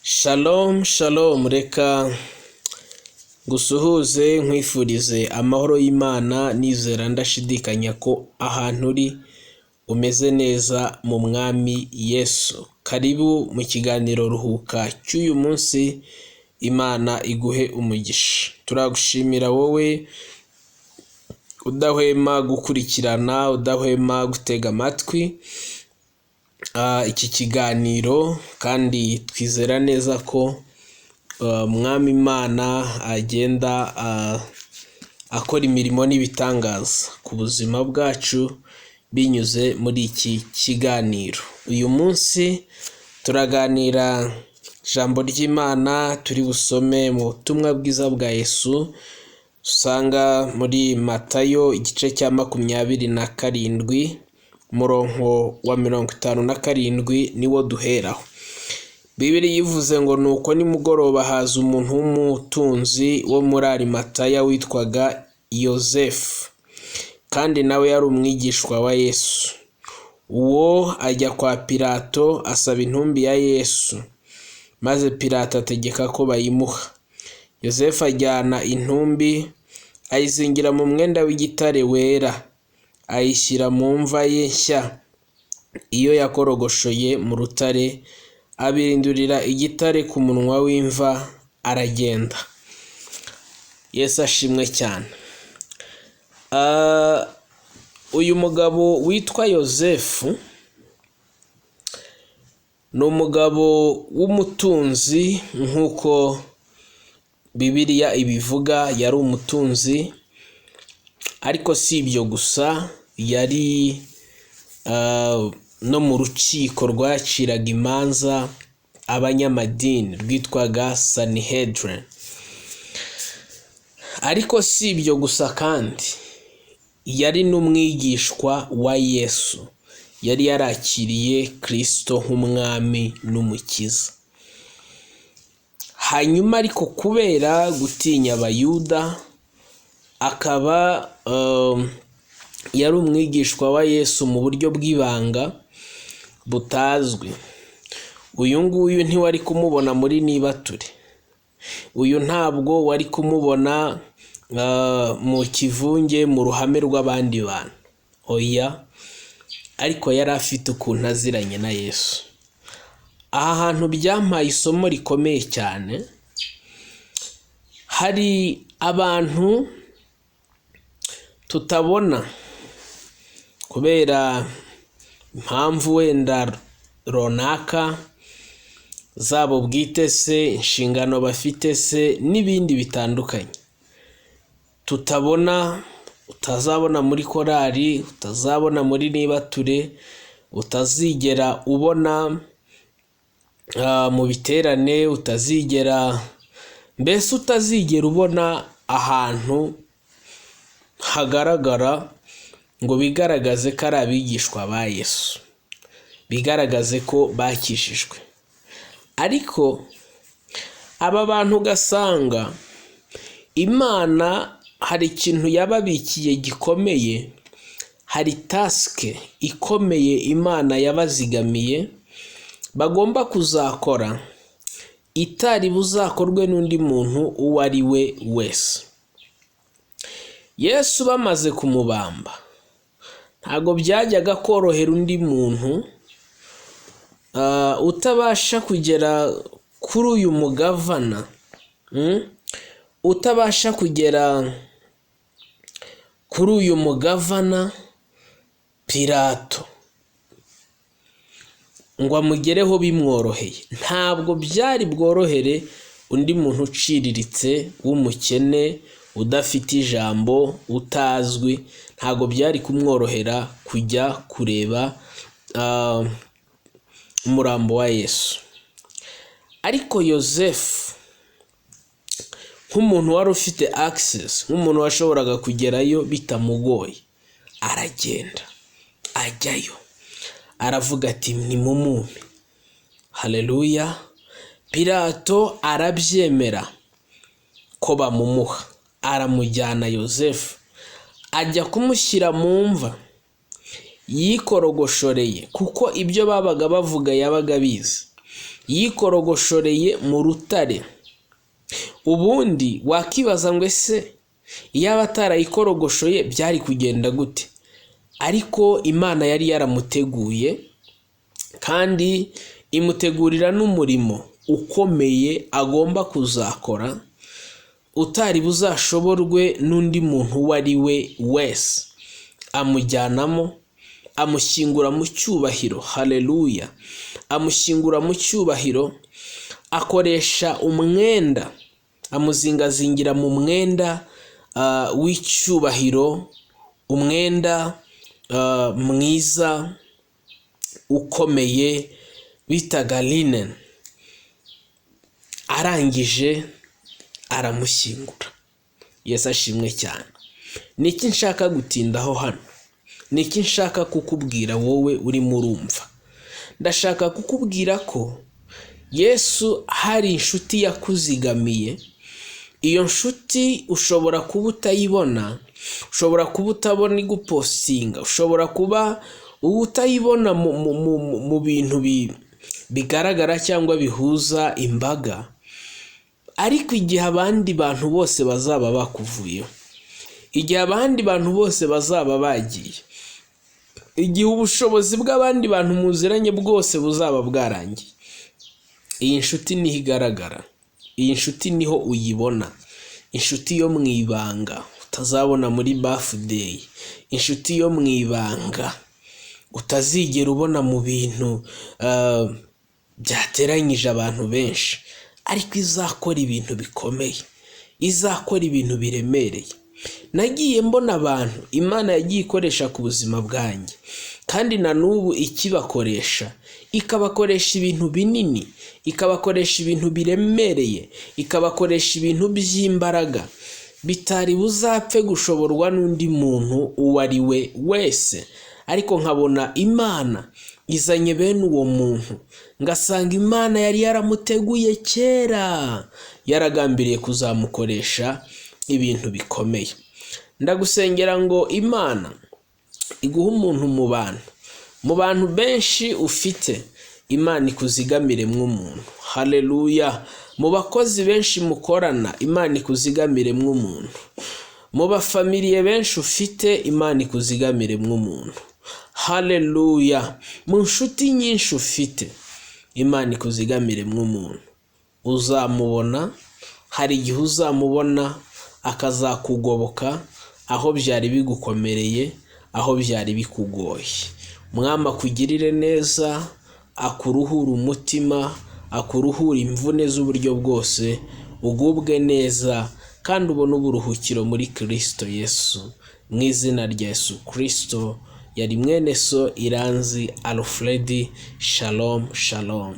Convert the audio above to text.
Shalom shalom, reka gusuhuze nkwifurize amahoro y'Imana, nizera ndashidikanya ko ahantu uri umeze neza mu mwami Yesu. Karibu mu kiganiro ruhuka cy'uyu munsi, Imana iguhe umugisha. Turagushimira wowe udahwema gukurikirana, udahwema gutega amatwi iki kiganiro, kandi twizera neza ko Mwami Imana agenda akora imirimo n'ibitangaza ku buzima bwacu binyuze muri iki kiganiro. Uyu munsi turaganira ijambo ry'Imana, turi busome mu butumwa bwiza bwa Yesu usanga muri Matayo igice cya 27 umurongo wa 57 niwo duheraho. Bibiri yivuze ngo nuko nimugoroba haza umuntu w'umutunzi wo muri Arimataya witwaga Yozefu, kandi nawe yari umwigishwa wa Yesu. Uwo ajya kwa Pilato asaba intumbi ya Yesu, maze Pilato ategeka ko bayimuha. Yozefu ajyana intumbi, ayizingira mu mwenda w'igitare wera, ayishyira mu mva ye nshya iyo yakorogoshoye mu rutare, abirindurira igitare ku munwa w'imva, aragenda. Yesu ashimwe cyane. Uyu mugabo witwa Yozefu ni umugabo w'umutunzi, nk'uko Bibiliya ibivuga. Yari umutunzi, ariko si ibyo gusa, yari no mu rukiko rwaciraga imanza abanyamadini rwitwaga Sanhedrin. Ariko si ibyo gusa kandi, yari n'umwigishwa wa Yesu. Yari yarakiriye Kristo nk'umwami n'umukiza. Hanyuma ariko kubera gutinya Abayuda, akaba yari umwigishwa wa Yesu mu buryo bw'ibanga butazwi. Uyu nguyu ntiwari kumubona muri Nibature. Uyu ntabwo wari kumubona mu kivunge, mu ruhame rw'abandi bantu. Oya, ariko yari afite ukuntu aziranye na Yesu. Aha hantu byampaye isomo rikomeye cyane. Hari abantu tutabona kubera impamvu wenda runaka zabo bwite se, inshingano bafite se, n'ibindi bitandukanye. Tutabona, utazabona muri korali, utazabona muri Nibature, utazigera ubona mu biterane, mbese utazigera ubona ahantu hagaragara ngo bigaragaze ko ari abigishwa ba Yesu, bigaragaze ko bakishijwe. Ariko aba bantu ugasanga Imana hari ikintu yababikiye gikomeye, hari tasike ikomeye Imana yabazigamiye bagomba kuzakora, itari buzakorwe n'undi muntu uwo ari we wese. Yesu bamaze kumubamba, ntago byajyaga korohera undi muntu utabasha kugera kuri uyu mugavana, utabasha kugera kuri uyu mugavana Pilato ngo amugereho bimworoheye. Ntabwo byari bworohere undi muntu uciriritse w'umukene, udafite ijambo, utazwi. Ntabwo byari kumworohera kujya kureba umurambo wa Yesu. Ariko Yozefu, nk'umuntu wari ufite access, nk'umuntu washoboraga kugerayo bitamugoye, aragenda ajyayo, aravuga ati nimumume. Haleluya. Pilato arabyemera ko bamumuha, aramujyana Yozefu, ajya kumushyira mu mva. yikorogoshoreye kuko ibyo babaga bavuga yabaga bizi. yikorogoshoreye mu rutare. Ubundi wakibaza ngo ese iyo abatarayikorogoshoye byari kugenda gute? Ariko Imana yari yaramuteguye kandi imutegurira n'umurimo ukomeye agomba kuzakora, utari buzashoborwe n'undi muntu uwo ari we wese. Amujyanamo, amushyingura mu cyubahiro. Haleluya! Amushyingura mu cyubahiro, akoresha umwenda, amuzingazingira mu mwenda w'icyubahiro, umwenda mwiza ukomeye bitaga linen. Arangije aramushyingura. Yesu ashimwe cyane. Niki nshaka gutindaho hano? Niki nshaka kukubwira wowe urimo urumva? Ndashaka kukubwira ko Yesu hari inshuti yakuzigamiye. Iyo nshuti ushobora kuba utayibona, ushobora kuba utabona igupostinga, ushobora kuba utayibona mu bintu bigaragara cyangwa bihuza imbaga, ariko igihe abandi bantu bose bazaba bakuvuyeho, igihe abandi bantu bose bazaba bagiye, igihe ubushobozi bw'abandi bantu muziranye bwose buzaba bwarangiye, iyi nshuti niho igaragara. Iyi nshuti niho uyibona. Inshuti yo mu ibanga utazabona muri birthday, inshuti yo mu ibanga utazigera ubona mu bintu byateranyije abantu benshi, ariko izakora ibintu bikomeye, izakora ibintu biremereye. Nagiye mbona abantu Imana yagiye ikoresha ku buzima bwanjye, kandi na n'ubu ikibakoresha, ikabakoresha ibintu binini, ikabakoresha ibintu biremereye, ikabakoresha ibintu by'imbaraga bitari buzapfe gushoborwa n'undi muntu uwo ari we wese. Ariko nkabona Imana izanye bene uwo muntu, ngasanga Imana yari yaramuteguye kera, yaragambiriye kuzamukoresha ibintu bikomeye. Ndagusengera ngo Imana iguha umuntu mu bantu benshi ufite, Imana ikuzigamire umuntu. Haleluya! Mu bakozi benshi mukorana, Imana ikuzigamire umuntu. Mu bafamiliye benshi ufite, Imana ikuzigamire umuntu. Haleluya! Mu nshuti nyinshi ufite, Imana ikuzigamire umuntu. Uzamubona, hari igihe uzamubona akazakugoboka aho byari bigukomereye, aho byari bikugoye. Mwami akugirire neza, akuruhura umutima, akuruhura imvune z'uburyo bwose, ugubwe neza kandi ubone uburuhukiro muri Kristo Yesu. Mu izina rya Yesu Kristo, yari mwene so Iranzi Alfred. Shalom, shalom.